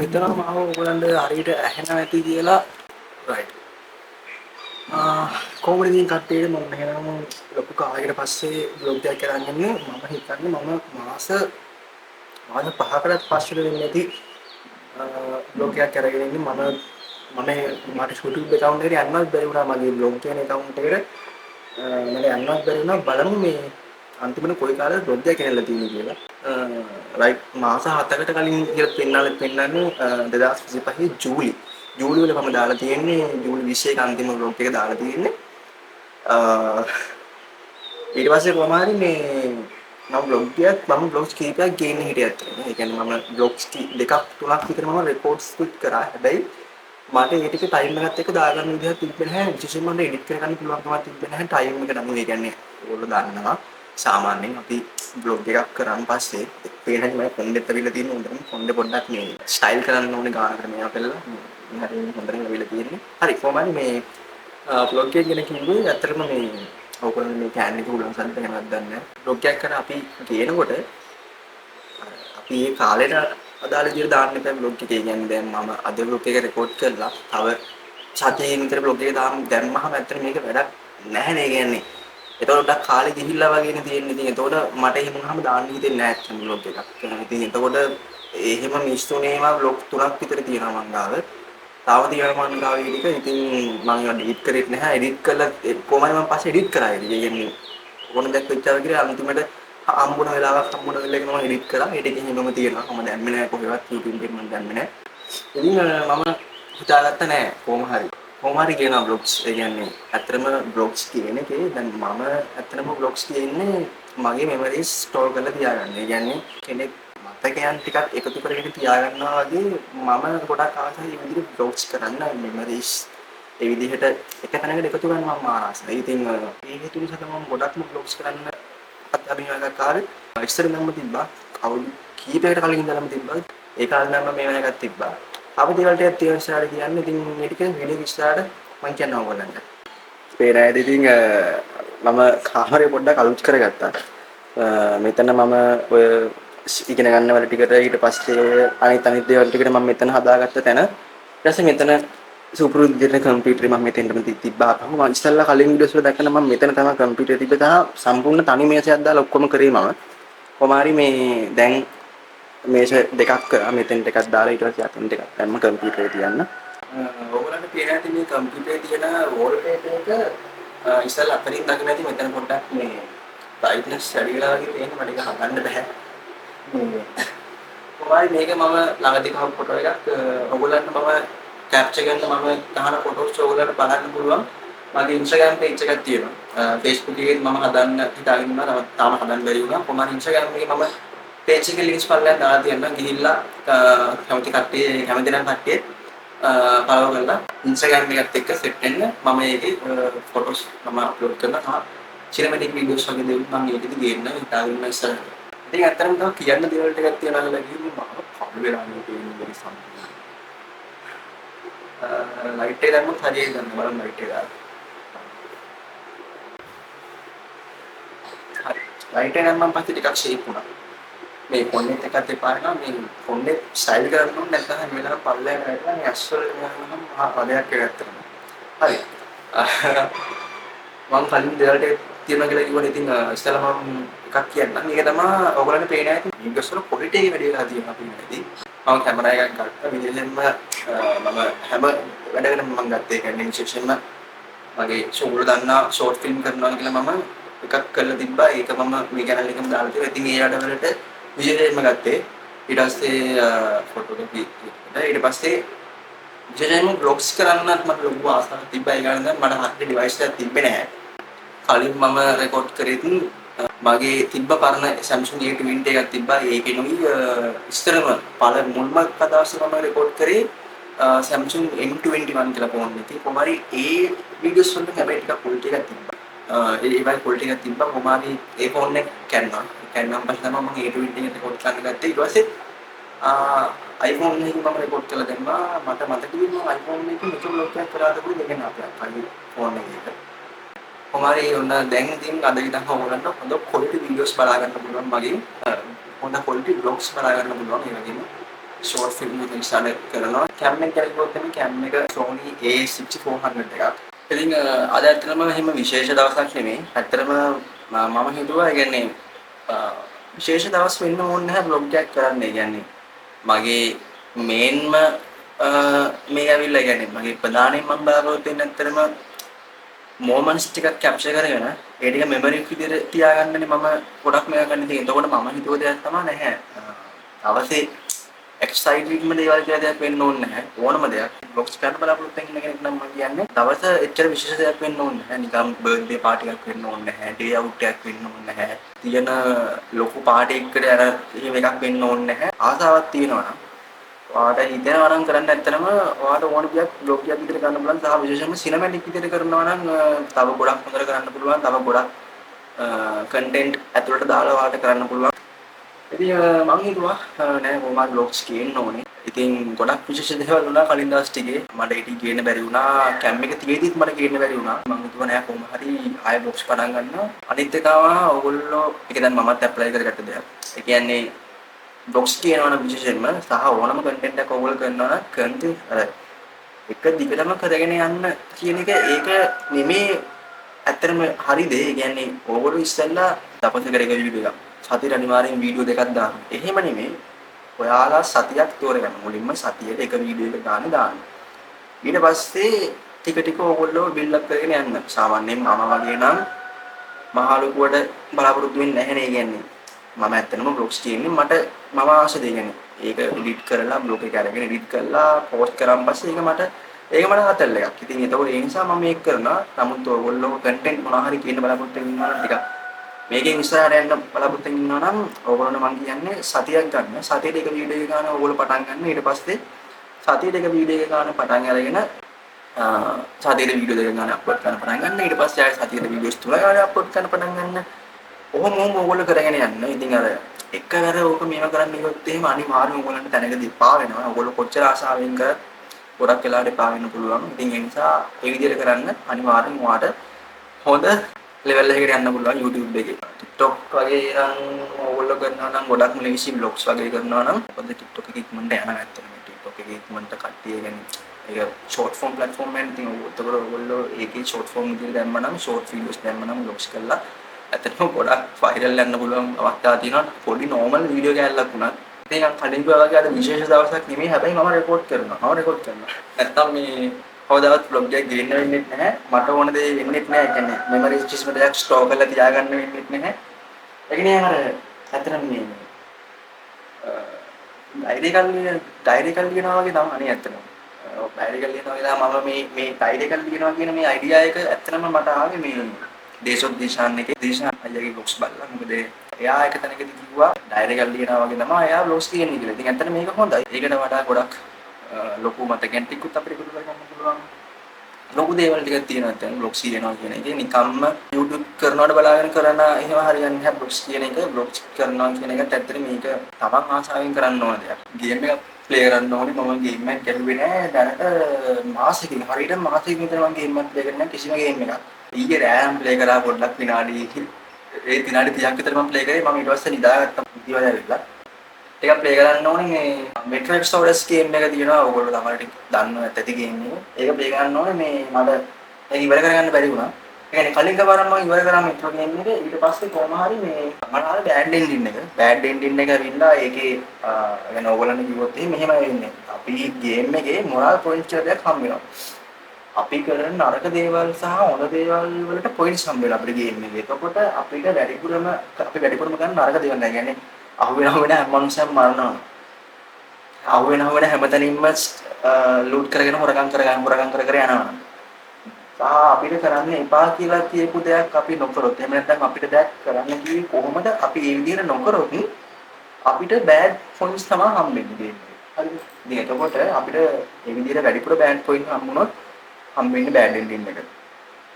හිතනවා මාව ඔයගලන්ට හරියට ඇහෙනවා ඇති කියලා. රයිට්. කොහොමද ඉතින් කට්ටියට මම එහෙනම් ලොකු කාලයකට පස්සේ බ්ලොග් එකක් කරන් ඉන්නේ. මම හිතන්නේ මම මාස 5කටත් පස්සේ වෙන්නේ නැති බ්ලොග් එකක් කරගෙන ඉන්නේ. මට YouTube account එකට යන්නත් බැරි වුණා මගේ බ්ලොග් කියන account එකට. මට යන්නත් බැරි වුණා බලමු මේ අන්තිමට කොයි කාලේ බ්ලොග් එක කියලා තියෙන්නේ කියලා. රයිට් මාස 7කට කලින් කියලා පෙන්නන්නේ 2025 ජූලි වල මම දාලා තියෙන්නේ ජූලි 21 අන්තිම බ්ලොග් එක දාලා තියෙන්නේ. ඊට පස්සේ කොහොමහරි මේ මම බ්ලොග්ස් කීපයක් ගේන්න හිටියත් ඒ කියන්නේ මම බ්ලොග්ස් දෙකක් තුනක් විතර මම රෙකෝඩ්ස් කරා. හැබැයි මට ඒ ටික ටයිම් එකත් එක්ක දාගන්න විදිහක් තිබ්බේ නැහැ. විශේෂයෙන්ම මට එඩිට් කරගන්න පුළුවන්කමක් තිබ්බේ නැහැ ටයිම් එක නම්. ඒ කියන්නේ ඔයගොල්ලෝ දන්නවා සාමාන්‍යයෙන් අපි බ්ලොග් එකක් කරන් පස්සේ පේනහම මම කොණ්ඩෙත් අවිලා තියෙන උන්ටම කොණ්ඩේ පොඩ්ඩක් මේ ස්ටයිල් කරන්න ඕනේ ගානකට මේවා කළා. හරි හොඳට අවිලා තියෙන්නේ. හරි කොහොමද මේ බ්ලොග් එක ගැන කිව්වේ ඇත්තටම මේ ඔයගොල්ලෝ මේ කෑන් එක උලන් සද්ද ගැනවත් දන්නේ නැහැ. බ්ලොග් එකක් කරන අපි ගේනකොට අපි මේ කාලේට අදාළ විදිහට දාන්න එපා බ්ලොග් එකේ. කියන්නේ දැන් මම අද බ්ලොග් එක රෙකෝඩ් කරලා තව සතියකින් විතර බ්ලොග් එක දැම්මහම ඇත්තට මේක වැඩක් නැහැ නේ කියන්නේ. ඒතකොට ඩක් කාලේ ගිහිල්ලා වගේනේ තියෙන්නේ. ඉතින් ඒතකොට මට එහෙම වුණාම දාන්න හිතෙන්නේ නැහැ ඇත්තටම බ්ලොග් එකක්. ඉතින් එතකොට එහෙම මිස්තුනේම බ්ලොග් 3ක් විතර තියෙනවා මං ගාව. තාම තියෙනවා මං ගාව ටික. ඉතින් මම ඒවා ඩිලීට් කරෙත් නැහැ. එඩිට් කරලා කොහමද මම පස්සේ එඩිට් කරා. ඒ කියන්නේ ඕන දෙයක් වෙච්චාව කියලා අන්තිමට හම්බුන වෙලාවක් හම්බුන වෙලේක මම එඩිට් කරා. ඒ ටිකෙන් හිමම තියෙනවා. මම දැම්මේ නැහැ කොහෙවත් YouTube එකෙන් මම දැම්මේ නැහැ. ඉතින් මම හිතාගත්ත නැහැ කොහොම හරි කියනවා බ්ලොග්ස්. ඒ කියන්නේ ඇත්තටම බ්ලොග්ස් කියන එකේ දැන් මම ඇත්තටම බ්ලොග්ස් කියන්නේ මගේ මෙමරිස් ස්ටෝර් කරලා තියාගන්න. ඒ කියන්නේ කෙනෙක් මතකයන් ටිකක් එකතු කරගෙන තියාගන්නවා වගේ මම ගොඩක් ආසයි මේ විදිහට බ්ලොග්ස් කරන්න මෙමරිස් ඒ විදිහට එක තැනකට එකතු කරන්න මම ආසයි. ඉතින් ඒ හේතු නිසා තමයි මම ගොඩක්ම බ්ලොග්ස් කරන්න අභිමානයක් කාලේ ඉස්සර නම් තිබ්බා. අවුරුදු කීපයකට කලින් ඉඳලම තිබ්බා. ඒ කාලේ නම් මේ වෙන එකක් තිබ්බා. අපි දේවල් ටිකක් තියෙන ඉස්සරහට කියන්නේ. ඉතින් මේ ටික වීඩියෝ ඉස්සරහට මම කියනවා ඔයගොල්ලන්ට. පේරායද ඉතින් මම කාමරේ පොඩ්ඩක් අලුත් කරගත්තා. මෙතන මම ඔය ඉගෙන ගන්න වල ටිකට ඊට පස්සේ අනිත් දේවල් ටිකට මම මෙතන හදාගත්ත තැන. ඊට පස්සේ මෙතන සුපුරුදු විදිහට කම්පියුටරේ මම මෙතෙන්ටම තිබ්බා. මම ඉස්සෙල්ලා කලින් වීඩියෝස් වල දැක්කම මම මෙතන තමයි කම්පියුටරේ තිබ්බ තහ සම්පූර්ණ තනි මේසයක් දාලා ඔක්කොම කරේ මම. කොහොමාරි මේ දැන් මේස දෙකක් කරා මෙතෙන්ට එකක් දාලා ඊට පස්සේ අතෙන්ට එකක් දැම්ම කම්පියුටරේ තියන්න. ඔයගොල්ලන්ට පේන ඇති මේ කම්පියුටරේ තියෙන වෝල්පේපර් එක ඉස්සෙල්ලා අතරින් දකින්න ඇති මෙතන පොඩ්ඩක් මේ බ්‍රයිට්නස් වැඩි වෙලා වගේ පේන මට ඒක හදන්න බෑ. කොහොමයි මේක මම ළඟදී ගහපු ෆොටෝ එකක් ඔයගොල්ලන්ට මම කැප්චර් කරන මම ගහන ෆොටෝස් ඔයගොල්ලන්ට බලන්න පුළුවන්. මගේ Instagram page එකක් තියෙනවා. Facebook එකෙන් මම හදන්න හිතාගෙන ඉන්නවා. තාම හදන්න බැරි වුණා. කොහොමද Instagram එකේ මම page එකේ links පල්ලෙන් දාලා තියෙනවා. ගිහිල්ලා කැමති කට්ටිය කැමති නම් කට්ටිය follow කරලා Instagram එකත් එක්ක set වෙන්න. මම ඒකේ photos මම upload කරනවා. cinematic videos වගේ දේවල් මම ඒකෙදි ගේන්න හිතාගෙන ඉන්න ඉස්සරහට. ඉතින් ඇත්තටම තව කියන්න දේවල් ටිකක් තියෙනවා කියලා කිව්වම මම කවුරු වෙලා ඉන්නේ කියන්නේ බැරි සම්පූර්ණ. ලයිට් එක දැම්මොත් හරියට ගන්න බලන්න ලයිට් එක දාලා. හරි. ලයිට් එක දැම්මම පස්සේ ටිකක් ෂේප් වුණා. මේ ෆොන්ට් එකත් එපා වෙනවා. මේ ෆොන්ට් එක ස්ටයිල් කරන්න ඕනේ නැත්නම් හැම වෙලාවෙම පල්ලෙහාට වැටෙනවා. මේ ඇස්වල යනනම් මහා පදයක් එකක් හරි. මම කලින් දේවල් ටික තියෙනවා කියලා කිව්වනේ. ඉතින් ඉස්සෙල්ලා මම එකක් කියන්නම්. මේක තමයි ඔයගොල්ලන්ට පේන ඇති වීඩියෝස් වල ක්වොලිටි එක වැඩි වෙලා තියෙනවා පේනදී. මම කැමරා එකක් ගත්තා. විශේෂයෙන්ම මම හැම වැඩකටම මම ගත්තේ ඒ කියන්නේ විශේෂයෙන්ම මගේ සෝගල දන්නා ෂෝට් ෆිල්ම් කරනවා කියලා මම එකක් කරලා තිබ්බා. ඒක මම මේ channel එකෙම දාලා තියෙනවා. ඉතින් ඒ වැඩවලට විශේෂයෙන්ම ගත්තේ. ඊට පස්සේ ෆොටෝග්‍රැෆි ඊට පස්සේ විශේෂයෙන්ම බ්ලොග්ස් කරන්නත් මට ලොකු ආසාවක් තිබ්බා. ඒ කාරණා මට හරියට ඩිවයිස් එකක් තිබ්බේ නැහැ. කලින් මම රෙකෝඩ් කරේත් මගේ තිබ්බ පරණ Samsung A20 එකක් තිබ්බා. ඒකෙනුයි ඉස්තරම මුල්ම කතාවස මම රෙකෝඩ් කරේ Samsung M21 කියලා ෆෝන් එකේ. කොහොමරි ඒ වීඩියෝස් වල හැබැයි ටිකක් ක්වොලිටි එකක් තිබ්බා. ඒ වගේ ක්වොලිටි එකක් තිබ්බා. කොහොමරි ඒ ෆෝන් එක කැන්නා පස්සේ තමයි මම A20 එක රෙකෝඩ් කරන්න ගත්තේ. ඊට පස්සේ iPhone එකකින් මම රෙකෝඩ් කරලා දැම්මා. මට මතකයි මම iPhone එකකින් මෙච්චර බ්ලොග් එකක් කරලා තිබුණේ දෙකෙන් අපේ ෆෝන් එකේ. කොහොමරි ඔන්න දැන් ඉතින් අද ඉඳන් ඔයගොල්ලන්ට හොඳ ක්වොලිටි වීඩියෝස් බලා ගන්න පුළුවන් මගේ හොඳ ක්වොලිටි බ්ලොග්ස් බලා ගන්න පුළුවන්. ඒ වගේම ෂෝට් ෆිල්ම් එකක් ස්ටාර්ට් කරනවා. කැම් එක කරගොත් තමයි කැම් එක Sony A6400 එකක්. ඉතින් අද ඇත්තටම එහෙම විශේෂ දවසක් නෙමෙයි. ඇත්තටම මම හිතුවා කියන්නේ විශේෂ දවස් වෙන්න ඕනේ නැහැ vlog එකක් කරන්න. ඒ කියන්නේ මගේ මේන්ම මේ ඇවිල්ලා කියන්නේ මගේ ප්‍රධානයෙන් මම බලාපොරොත්තු වෙන්නේ ඇත්තටම මොමන්ට්ස් ටිකක් කැප්චර් කරගෙන ඒ ටික මෙමරි විදිහට තියාගන්නනේ මම ගොඩක් මේක ගන්න ඉතින් එතකොට මම හිතුව දෙයක් තමයි නැහැ. අවශ්‍ය එක්සයිටිංම දේවල් කියලා දෙයක් වෙන්න ඕනේ නැහැ. ඕනම දෙයක් බොක්ස් කරන්න බලාපොරොත්තු වෙන කෙනෙක් නම් මම කියන්නේ දවස එච්චර විශේෂ දෙයක් වෙන්න ඕනේ නැහැ. නිකම් බර්ත්ඩේ පාටි එකක් වෙන්න ඕනේ නැහැ. ඩේ අවුට් එකක් වෙන්න ඕනේ නැහැ. තියෙන ලොකු පාටි එකකට අර එහෙම එකක් වෙන්න ඕනේ නැහැ. ආසාවක් තියෙනවා නම් ඔයාට හිතෙනවා නම් කරන්න ඇත්තටම ඔයාට ඕන දෙයක් බ්ලොග් එකක් විදිහට ගන්න පුළුවන් සහ විශේෂයෙන්ම සිනමැටික් විදිහට කරනවා නම් තව ගොඩක් හොඳට කරන්න පුළුවන්. තව ගොඩක් කන්ටෙන්ට් ඇතුළට දාලා ඔයාට කරන්න පුළුවන්. ඉතින් මම හිතුවා නෑ කොහොමද බ්ලොග්ස් කියන්න ඕනේ. ඉතින් ගොඩක් විශේෂ දේවල් වුණා කලින් දවස් ටිකේ. මට ඒක කියන්න බැරි වුණා. කැම් එක තියේදීත් මට කියන්න බැරි වුණා. මම හිතුවා නෑ කොහොම හරි ආයෙ බ්ලොග්ස් පටන් ගන්නවා. අනිත් එක ඔයගොල්ලෝ ඒක දැන් මමත් ඇප්ලයි කරගත්ත දෙයක්. ඒ කියන්නේ බ්ලොග්ස් කියනවා නම් විශේෂයෙන්ම සහ ඕනම කන්ටෙන්ට් එකක් ඔයගොල්ලෝ කරනවා නම් කන්ටෙන්ට් අර එක දිගටම කරගෙන යන්න කියන එක ඒක නෙමේ ඇත්තටම හරිද? ඒ කියන්නේ ඕගොල්ලෝ ඉස්සෙල්ලා දවසකට එක වීඩියෝ එකක් සතියට අනිවාර්යෙන් වීඩියෝ දෙකක් දාන්න. එහෙම නෙමෙයි. ඔයාලා සතියක් තෝරගන්න. මුලින්ම සතියට එක වීඩියෝ එකක් දාන්න. ඊට පස්සේ ටික ටික ඕගොල්ලෝ බිල්ඩ් අප් කරගෙන යන්න. සාමාන්‍යයෙන් මම වගේ නම් මහ ලොකුවට බලාපොරොත්තු වෙන්නේ නැහැ නේ කියන්නේ. මම ඇත්තටම බ්ලොග්ස් කියන්නේ මට මම ආස දෙ කියන්නේ. ඒක එඩිට් කරලා බ්ලොග් එක අරගෙන එඩිට් කරලා පෝස්ට් කරාන් පස්සේ ඒක මට හතල් එකක්. ඉතින් ඒතකොට ඒ නිසා මම මේක කරනවා. නමුත් ඔයගොල්ලෝ කන්ටෙන්ට් මොනවා හරි කියන්න බලාපොරොත්තු වෙනවා නම් ටිකක් මේකෙන් ඉස්සරහට යන්න බලාපොරොත්තු වෙනවා නම් ඕගොල්ලෝ මම කියන්නේ සතියක් ගන්න. සතියට එක වීඩියෝ එක ගන්න ඕගොල්ලෝ පටන් ගන්න. ඊට පස්සේ සතියට එක වීඩියෝ එක ගන්න පටන් අරගෙන සතියට වීඩියෝ දෙක ගන්න අප්ලෝඩ් කරන්න පටන් ගන්න. ඊට පස්සේ ආයෙ සතියට වීඩියෝස් තුන ගන්න අප්ලෝඩ් කරන්න පටන් ගන්න. ඔහොම ඕගොල්ලෝ කරගෙන යන්න. ඉතින් අර එකවර ඕක මේව කරන්න ගියොත් එහෙම අනිවාර්යයෙන් ඕගොල්ලන්ට තැනකදී පා වෙනවා. ඕගොල්ලෝ කොච්චර ආසාවෙන් කරත් ගොඩක් වෙලාවට පා වෙන්න පුළුවන්. ඉතින් ඒ නිසා ඒ විදිහට කරන්න අනිවාර්යෙන් ඔයාට හොඳ ලෙවල් එකකට යන්න පුළුවන් YouTube එකේ. TikTok වගේ නම් ඕගොල්ලෝ කරනවා නම් ගොඩක්ම ලේසි vlogs වගේ කරනවා නම් මොකද TikTok එකේ ඉක්මනට යනවා ඇත්තටම. TikTok එකේ ඉක්මනට කට්ටිය කියන්නේ ඒක short form platform එකෙන් ඉතින් උත්තර ඔයගොල්ලෝ ඒකේ short form විදිහට දැම්ම නම් short videos දැම්ම නම් vlogs කරලා ඇත්තටම ගොඩක් viral යන්න පුළුවන් අවස්ථා තියෙනවා. පොඩි normal video කෑල්ලක් වුණත් ඉතින් මම කලින් කිව්වා වගේ අද විශේෂ දවසක් නෙමෙයි. හැබැයි මම රෙකෝඩ් කරනවා. නැත්තම් මේ කවදාවත් vlog එකක් ගේන්න වෙන්නේ නැහැ. මට ඕන දේ වෙන්නේ නැහැ. ඒ කියන්නේ memories කිසිම දෙයක් store කරලා තියාගන්න වෙන්නේ නැහැ. ඒ කියන්නේ අර ඇත්තටම මේ ඩයරි එකක් ලියනවා වගේ තමයි අනේ ඇත්තටම. ඩයරි එකක් ලියනවා කියලා මම මේ ඩයරි එකක් ලියනවා කියන මේ අයිඩියා එක ඇත්තටම මට ආවේ මේ දේශෝද්දේශාන් එකේ දේශාන් අයියාගේ බොක්ස් බලලා. මොකද එයා එක තැනකදී කිව්වා ඩයරි එකක් ලියනවා වගේ තමයි එයා බ්ලොග්ස් කියන්නේ කියලා. ඉතින් ඇත්තට මේක හොඳයි. ඒකට වඩා ගොඩක් ලොකු මතකයන් ටිකුත් අපිට එකතු කරගන්න පුළුවන්. ලොකු දේවල් ටිකක් තියෙනවා දැන් බ්ලොග්ස් කියනවා කියන එක. නිකම්ම YouTube කරනවට බලාගෙන කරන එහෙම හරියන්නේ නැහැ. බ්ලොග්ස් කියන එක බ්ලොග්ස් කරනවා කියන එකට ඇත්තට මේක තමන් ආසාවෙන් කරන්න ඕන දෙයක්. ගේම් එකක් ප්ලේ කරන්න ඕනේ. මම ගේම් එකක් ගැහුවේ නැහැ. දැනට මාසෙකින් හරියට මාසෙකින් විතර මම ගේම් එකක් ප්ලේ කරන්නේ නැහැ කිසිම ගේම් එකක්. ඊයේ රෑම් ප්ලේ කරා පොඩ්ඩක් විනාඩි 30ක් විතර මම ප්ලේ කරේ. මම ඊට පස්සේ නිදාගත්තා ඉතිවල ඇවිල්ලා. ටිකක් ප්ලේ කරන්න ඕනේ මේ Metro Exodus ගේම් එක තියෙනවා. ඔයගොල්ලෝ තමයි දන්නව ඇති ගේම් එක. ඒක ප්ලේ කරන්න ඕනේ මේ මට ඒක ඉවර කරගන්න බැරි වුණා. ඒ කියන්නේ කලින් කවරක් මම ඉවර කරා Metro ගේම් එක. ඊට පස්සේ කොහොම හරි මේ මට ආවේ බෑඩ් එන්ඩින් එක. බෑඩ් එන්ඩින් එක ඇවිල්ලා ඒකේ يعني ඕගොල්ලන්ට කිව්වොත් මෙහෙම වෙන්නේ. අපි ගේම් එකේ මොරල් පොයින්ට්ස් එකක් හම්බ වෙනවා. අපි කරන නරක දේවල් සහ හොඳ දේවල් වලට පොයින්ට්ස් හම්බ වෙනවා අපේ ගේම් එකේ. එතකොට අපිට වැඩිපුරම ගන්න නරක දේවල් නැහැ. يعني අහුවෙන හැම මනුස්සයම මරනවා. අහුවෙන හැමතැනින්ම ලූට් කරගෙන හොරගම් කර යනවා. අපිට කරන්න එපා කියලා කියපු දෙයක් අපි නොකරොත් එහෙම නැත්නම් අපිට දෙයක් කරන්න කිව්වේ කොහොමද අපි ඒ විදිහට නොකරොත් අපිට බෑඩ් පොයින්ට්ස් තමයි හම්බෙන්නේ. හරිද? ඉතින් එතකොට අපිට මේ විදිහට වැඩිපුර බෑඩ් පොයින්ට් හම්බුනොත් හම්බෙන්නේ බෑඩ් එන්ඩින් එක.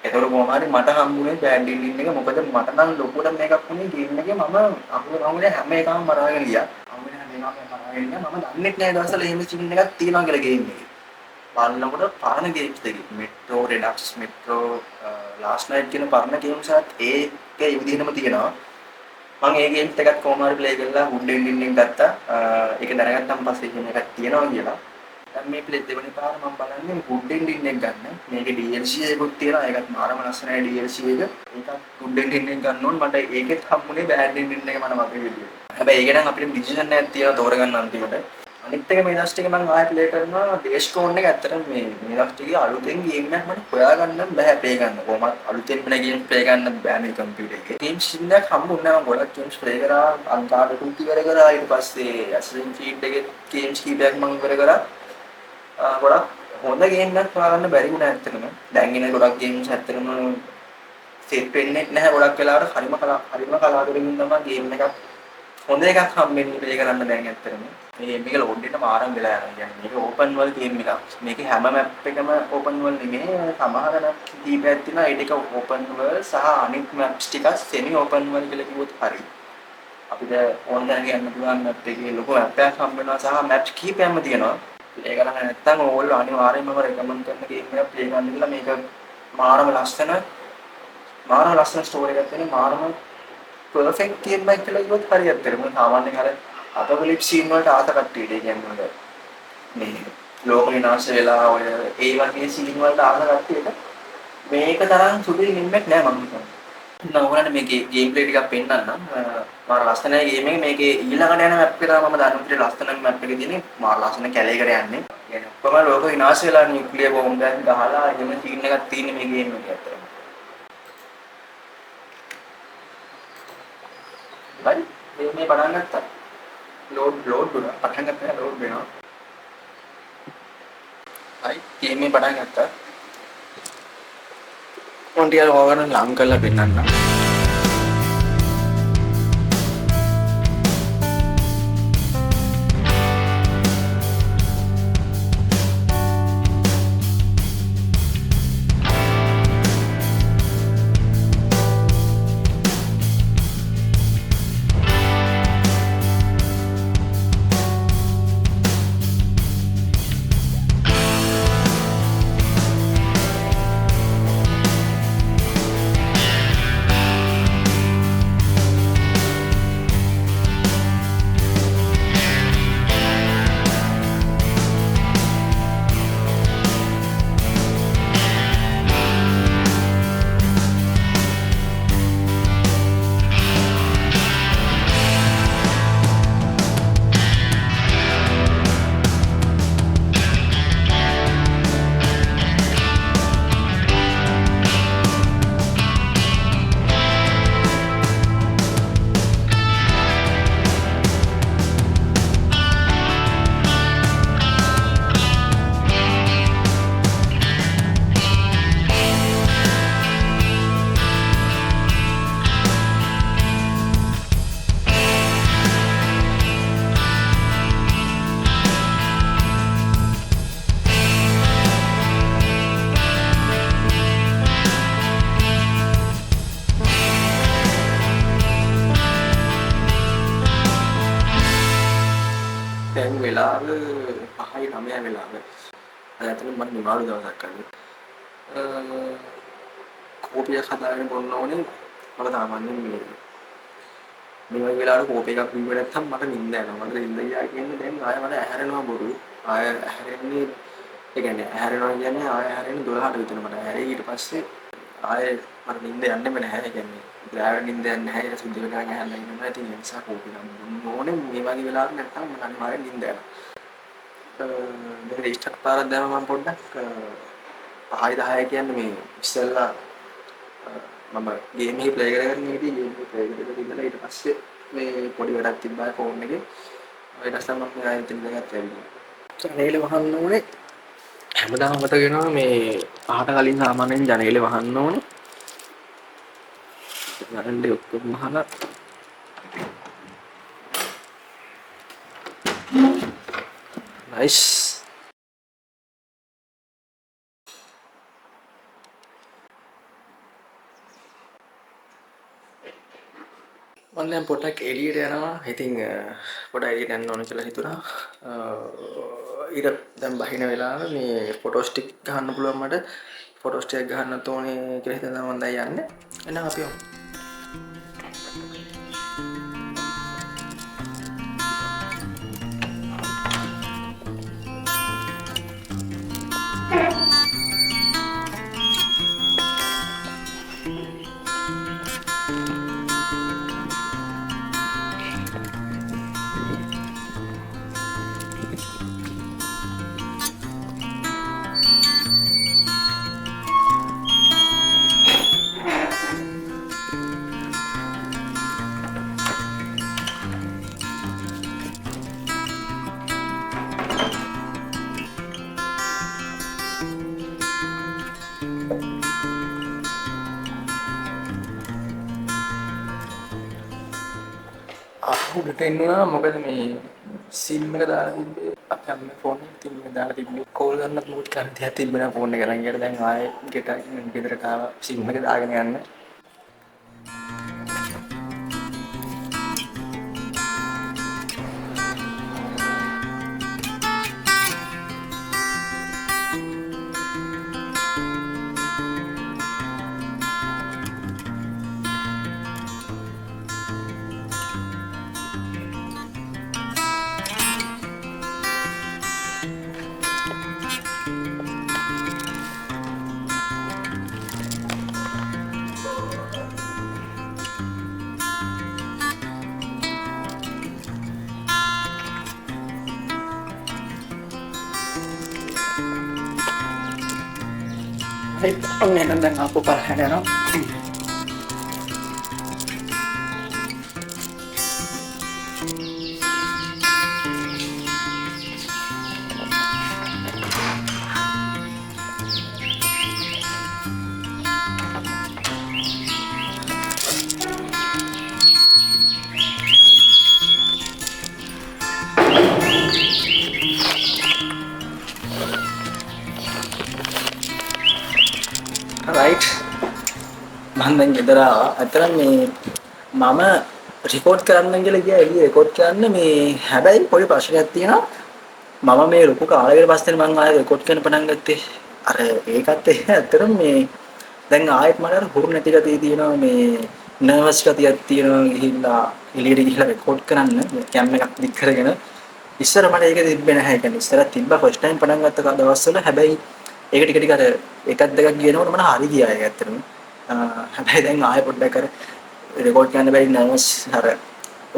ඒතකොට කොහොම හරි මට හම්බුනේ බෑඩ් එන්ඩින් එක. මොකද මට නම් ලොකුවට මේකක් වුණේ ගේම් එකේ මම අහුවෙන හැම එකම මරාගෙන ගියා. අහුවෙන හැම එකම මරාගෙන ගියා. මම දන්නේ නැහැ දවසවල එහෙම සින් එකක් තියෙනවා කියලා ගේම් එකේ. බලනකොට පරණ ගේම්ස් දෙක Metro Redux Metro Last Night කියන පරණ ගේම්ස් එකත් ඒකේ විදිහටම තියෙනවා. මම ඒ ගේම්ස් එකත් කොහොම හරි ප්ලේ කරලා wood ending එක ගත්තා. ඒක දැනගත්තම පස්සේ කියන එකක් තියෙනවා කියලා. දැන් මේ ප්ලේ දෙවෙනි පාර මම බලන්නේ good ending එක ගන්න. මේකේ DLC එකකුත් තියෙනවා. ඒකත් මාරම ලස්සනයි DLC එක. ඒකත් good ending එක ගන්න ඕන. මට ඒකෙත් හම්බුනේ bad ending එක මට මතක විදියට. හැබැයි ඒක නම් අපිට decision එකක් තියෙනවා තෝරගන්න අන්තිමට. අනිත් එක මේ දවස් ටිකේ මම ආයෙ ප්ලේ කරනවා Days Gone එක. ඇත්තටම මේ දවස් ටිකේ අලුතෙන් ගේම් එකක් මට හොයාගන්න බෑ ප්ලේ කරන්න. කොහොමද අලුතෙන් වෙන ගේම් ප්ලේ කරන්න බෑ මේ කම්පියුටර් එකේ. ගේම්ස් ඉන්නක් හම්බුනේ නැහැ. මම ගොඩක් ගේම්ස් ප්ලේ කරා. අන්කාඩ් ටූ ඉවර කරා. ඊට පස්සේ Assassin's Creed එකේ ගේම්ස් කීපයක් මම ඉවර කරා. ගොඩක් හොඳ ගේම් එකක් හොයාගන්න බැරි වුණා ඇත්තටම. දැන් ඉන්න ගොඩක් ගේම්ස් ඇත්තටම සෙට් වෙන්නේ නැහැ. ගොඩක් වෙලාවට හරිම කලාතුරකින් තමයි ගේම් එකක් හොඳ එකක් හම්බෙන්නේ ප්ලේ කරන්න දැන් ඇත්තටම. මේක ලෝඩ් වෙන්න මාරම් වෙලා යනවා. කියන්නේ මේක ඕපන් වර්ල්ඩ් ගේම් එකක්. මේකේ හැම මැප් එකම ඕපන් වර්ල්ඩ් නෙමෙයි. සමහර මැප් කීපයක් තියෙනවා. ඒ ටික ඕපන් වර්ල්ඩ් සහ අනිත් මැප්ස් ටික සෙමි ඕපන් වර්ල්ඩ් කියලා කිව්වොත් හරියි. අපිට ඕන දැන ගන්න පුළුවන් මැප් එකේ ලොකු මැප් එකක් හම්බ වෙනවා සහ මැප්ස් කීපයක්ම තියෙනවා. ඒක නම් නැත්තම් ඕගොල්ලෝ අනිවාර්යයෙන්ම රෙකමන්ඩ් කරන ගේම් එකක් ප්ලේ කරන්න කියලා. මේක මාරම ලස්සන ස්ටෝරි එකක් තියෙන මාරම පර්ෆෙක්ට් ගේම් එකක් කියලා කිව්වොත් හරියට. ඒක සාමාන්‍යයෙන් අර අපොකලිප්ස් සීන් වලට ආස කට්ටියට කියන්නේ මේ ලෝක විනාශ වෙලා ඔය ඒ වගේ සීන් වලට ආස කට්ටියට මේක තරම් සුපිරි ගේම් එකක් නෑ මම හිතන්නේ. මම ඔයාලට මේකේ ගේම් ප්ලේ ටිකක් පෙන්නන්නම්. මාර ලස්සනයි ගේම් එක. මේකේ ඊළඟට යන මැප් එක තමයි මම දන්න විදිහට ලස්සන මැප් එකේ තියෙන්නේ. මාර ලස්සන කැලේකට යන්නේ. يعني ඔක්කොම ලෝක විනාශ වෙලා නියුක්ලියර් බෝම්බ් එකක් ගහලා එහෙම සීන් එකක් තියෙන්නේ මේ ගේම් එකේ අතර. හරි මේ පටන් ගත්තා. ලෝඩ් දුනා. පටන් ගත්තා ලෝඩ් වෙනවා. හරි ගේම් එක පටන් ගත්තා. මම ටිකක් ඕගොල්ලන් ලම් කරලා පෙන්නන්නම්. දැන් වෙලාව 5:09 වෙලාව. ඇත්තටම මම නිවාඩු දවසක් අද. කෝපියක් හදාගෙන බොන්න ඕනේ. මම සාමාන්‍යයෙන් මේ වගේ වෙලාවක කෝපි එකක් බිව්ව නැත්නම් මට නිින්ද යනවා. මට නිින්ද ගියා කියන්නේ දැන් ආය මට ඇහැරෙනවා බොරු. ආය ඇහැරෙන්නේ ඒ කියන්නේ ඇහැරෙනවා කියන්නේ ආය ඇහැරෙන්නේ 12ට විතර මට ඇහැරෙයි. ඊට පස්සේ ආය මට නිින්ද යන්නෙම නැහැ. ඒ කියන්නේ ග්‍රෑවිටි නිින්ද යන්නේ නැහැ. ඒක සුද්ධ වෙලා ගහලා ඉන්නවා. ඉතින් ඒ නිසා කෝපි නම් බොන්න ඕනේ. මේ වගේ වෙලාවක නැත්නම් මට අනිවාර්යෙන් නිින්ද යනවා. මේක රිස්ටාර්ට් පාරක් දැම්මම මම පොඩ්ඩක් 5:10 කියන්නේ මේ ඉස්සෙල්ලා මම ගේම් එක ප්ලේ කරගෙන ඉඳී ගේම් එක ප්ලේ කරගෙන ඉඳලා ඊට පස්සේ මේ පොඩි වැඩක් තිබ්බා ෆෝන් එකේ ඊට පස්සේ මම ආයෙත් ඉඳගත්තා ජනේලෙ වහන්න ඕනේ හැමදාම මතක වෙනවා මේ 5ට කලින් සාමාන්‍යයෙන් ජනේලෙ වහන්න ඕනේ ජනේලෙ ඔක්කොම වහලා නයිස් මම දැන් පොඩ්ඩක් එළියට යනවා. ඉතින් පොඩ්ඩක් එළියට යන්න ඕන කියලා හිතුණා. ඊට දැන් බහින වෙලාව මේ ෆොටෝස් ටික ගන්න පුළුවන් මට. ෆොටෝස් ටික ගන්නත් ඕනේ කියලා හිතලා මම දැන් යන්නේ. එහෙනම් අපි යමු. උඩට එන්නුනා මොකද මේ සිම් එක දාලා තිබ්බේ අපේ අම්මේ ෆෝන් එක තිබ්බ දාලා තිබ්බේ කෝල් කරන්නත් මොකද කරන්න තියක් තිබ්බේ නෑ ෆෝන් එක අරන් ගියට දැන් ආයේ ගෙදරට ආවා සිම් එක දාගෙන යන්න Ay, ang nila lang ako para ano. Right. මම දැන් ගෙදර ආවා. අතරම මේ මම රෙකෝඩ් කරන්න කියලා ගියා එළිය රෙකෝඩ් කරන්න මේ හැබැයි පොඩි ප්‍රශ්නයක් තියෙනවා. මම මේ ලොකු කාලයකට පස්සේ මම ආයෙ රෙකෝඩ් කරන්න පටන් ගත්තේ. අර ඒකත් ඇත්තටම මේ දැන් ආයෙත් මට අර හුරු නැති ගතිය තියෙනවා මේ නර්වස් ගතියක් තියෙනවා ගිහිල්ලා එළියට ගිහිල්ලා රෙකෝඩ් කරන්න කැම් එකක් දික් කරගෙන ඉස්සර මට ඒක තිබ්බේ නැහැ. ඒ කියන්නේ ඉස්සර තිබ්බා ෆස්ට් ටයිම් පටන් ගත්ත දවස්වල හැබැයි ඒක ටික ටික අර එකක් දෙකක් කියනකොට මට හරි ගියා ඒක ඇත්තටම. හැබැයි දැන් ආයෙ පොඩ්ඩක් අර රෙකෝඩ් කරන්න බැරි නර්වස් අර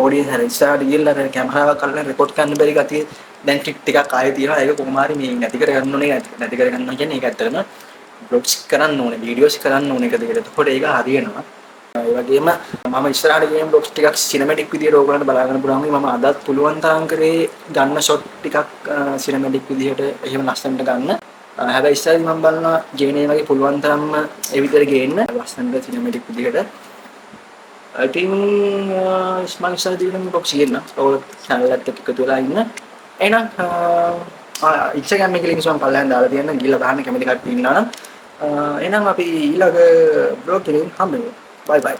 ඔඩියන්ස් හරි ඉස්සරහට ගිහලා අර කැමරාවක් අල්ලලා රෙකෝඩ් කරන්න බැරි ගතිය දැන් ටිකක් ආයෙ තියෙනවා. ඒක කොහොම හරි මේ නැති කර ගන්න ඕනේ නැති කර ගන්නවා කියන්නේ ඒක ඇත්තටම බ්ලොග්ස් කරන්න ඕනේ වීඩියෝස් කරන්න ඕනේ එක දෙකට. එතකොට ඒක හරියනවා. ඒ වගේම මම ඉස්සරහට ගේම් බ්ලොග්ස් ටිකක් සිනමැටික් විදියට ඕගලන්ට බලා ගන්න පුළුවන්. මම අදත් පුළුවන් තරම් කරේ ගන්න ෂොට් ටිකක් සිනමැටික් විදියට එහෙම ලස්සනට ගන්න. හැබැයි ඉස්සරහින් මම බලනවා ජේනේ වගේ පුළුවන් තරම් ඒ විදිහට ගේන්න ලස්සනට සිනමැටික් විදිහට. ඉතින් මම ඉස්සරහ දිගටම බොක්ස් ගේන්න. ඔය channel එකට එකතු වෙලා ඉන්න. එහෙනම් Instagram එකේ ලින්ක්ස් මම පල්ලෙන් දාලා තියෙනවා. ගිහලා බලන්න කැමති කට්ටිය ඉන්නවා නම්. එහෙනම් අපි ඊළඟ බ්ලොග් එකෙන් හම්බෙමු. Bye bye.